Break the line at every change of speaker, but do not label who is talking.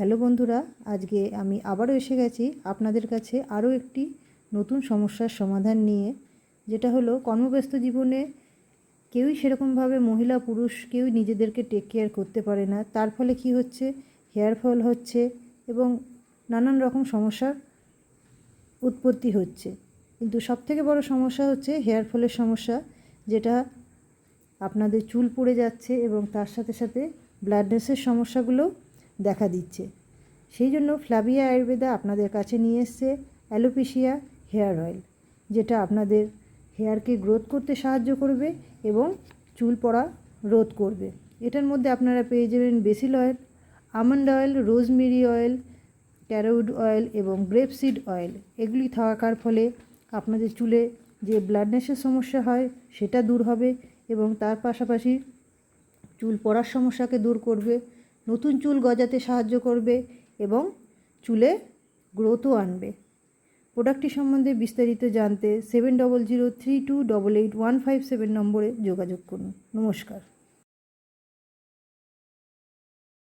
Hello বন্ধুরা, আজকে আমি আবারও এসে গেছি আপনাদের কাছে আরও একটি নতুন সমস্যার সমাধান নিয়ে। যেটা হলো, কর্মব্যস্ত জীবনে কেউই সেরকমভাবে মহিলা পুরুষ কেউই নিজেদেরকে টেক কেয়ার করতে পারে না। তার ফলে কি হচ্ছে, হেয়ার ফল হচ্ছে এবং নানান রকম সমস্যার উৎপত্তি হচ্ছে। কিন্তু সবথেকে বড় সমস্যা হচ্ছে হেয়ার ফলের সমস্যা, যেটা আপনাদের চুল পড়ে যাচ্ছে এবং তার সাথে সাথে ব্ল্যাডনেসের সমস্যাগুলো দেখা দিচ্ছে। সেই জন্য ফ্লাভিয়া আয়ুর্বেদা আপনাদের কাছে নিয়ে এসছে অ্যালোপেশিয়া হেয়ার অয়েল, যেটা আপনাদের হেয়ারকে গ্রোথ করতে সাহায্য করবে এবং চুল পড়া রোধ করবে। এটার মধ্যে আপনারা পেয়ে যাবেন basil oil, almond oil, rosemary oil, ক্যারোউড অয়েল এবং গ্রেপসিড অয়েল। এগুলি থাকার ফলে আপনাদের চুলে যে ব্ল্যাডনেসের সমস্যা হয় সেটা দূর হবে এবং তার পাশাপাশি চুল পড়ার সমস্যাকে দূর করবে, নতুন চুল গজাতে সাহায্য করবে এবং চুলে গ্রোথও আনবে। প্রোডাক্টটি সম্বন্ধে বিস্তারিত জানতে 7003288157 নম্বরে যোগাযোগ করুন। নমস্কার।